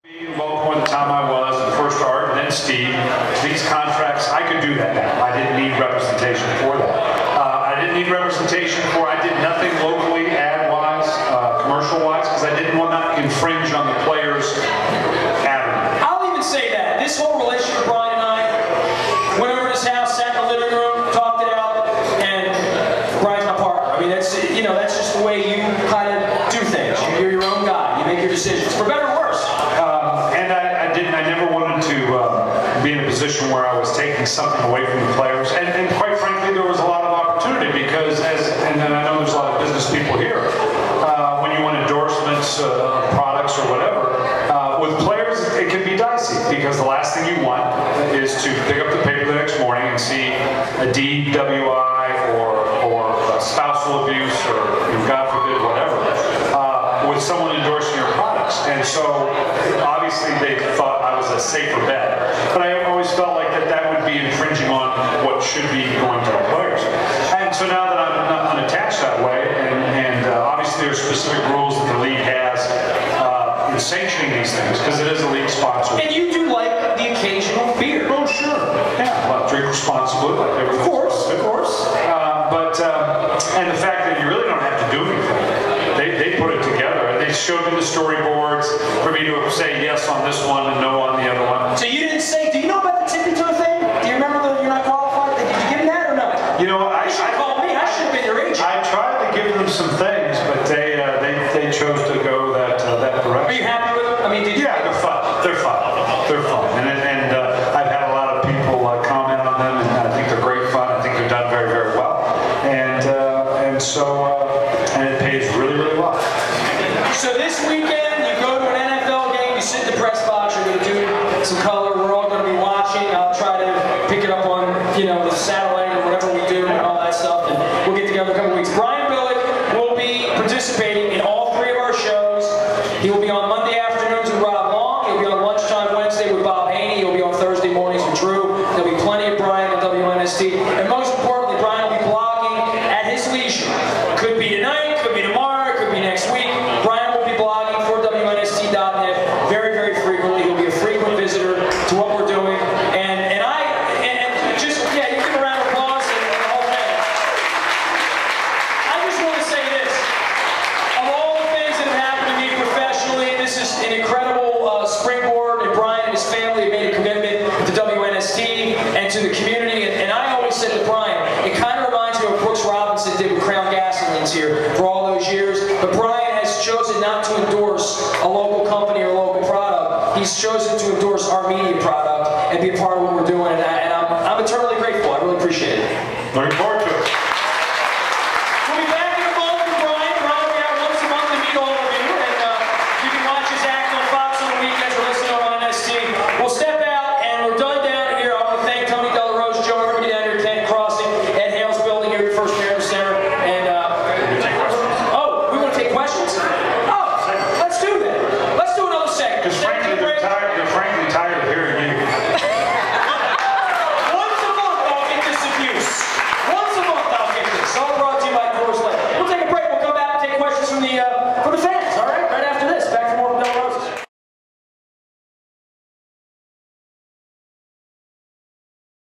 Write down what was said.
Well, before the time I was, and first Art, and then Steve, these contracts, I could do that now. I didn't need representation for that. I didn't need representation for, I did nothing locally, ad-wise, commercial-wise, because I didn't want to infringe on the players' avenue. I'll even say that. This whole relationship, Brian and I, went over to his house, sat in the living room, talked it out, and Brian's my partner. I mean, that's, you know, that's just the way you kind of do things. You're your own guy. You make your decisions, for better or worse. I never wanted to be in a position where I was taking something away from the players, and quite frankly, there was a lot of opportunity because, and I know there's a lot of business people here, when you want endorsements of products or whatever, with players it can be dicey because the last thing you want is to pick up the paper the next morning and see a DWI or spousal abuse or, God forbid, whatever, with someone endorsing your products. And so obviously they thought I was a safer bet, but I always felt like that would be infringing on what should be going to the players. And so now that I'm not unattached that way, and obviously there are specific rules that the league has in sanctioning these things, because it is a league sponsor. And you do like the occasional beer. Oh, sure. Yeah, well, drink responsibly, like everything. Of course, of course. And the fact that you really don't have to do anything. They put it together, and they showed me the storyboards for me to say yes on this one and no on the other one. So you didn't say, do you know about the tippy toe thing? Do you remember the you're not qualified? Did you give him that or no? You know, you should call me. I should have been your agent. I tried to give them some things, but they chose to go that direction. Are you happy with them? I mean, did you? Yeah, they're fun. They're fun. They're fun. And I've had a lot of people comment on them, and I think they're great fun. I think they're done very, very well. And it pays really, really well. So this weekend, you go to an NFL game, you sit in the press box, you're going to do some color, we're all going to be watching. I'll try to pick it up on, the satellite or whatever we do and all that stuff, and we'll get together in a couple weeks. Brian Billick will be participating in all three of our shows. He will be on Monday afternoons with Rob Long, he'll be on Lunchtime Wednesday with Bob Haney, he'll be on Thursday mornings with Drew. There'll be plenty of Brian on WNST, and most importantly, Brian will be blogging at his leisure. Could be tonight, could be tomorrow, could be next week. Brian will be blogging for WNST.net very, very frequently. He'll be a frequent visitor to what we're doing. And just, yeah, you give a round of applause and the whole thing. I just want to say this. Of all the things that have happened to me professionally, this is an incredible springboard, and Brian and his family have made a commitment to WNST and to the community. And I always said to Brian, it kind of reminds me of what Brooks Robinson did with Crown Gasolines here for all those years. But Brian has chosen not to endorse a local company or a local product. He's chosen to endorse our media product and be a part of what we're doing. And I'm eternally grateful. I really appreciate it. Looking forward.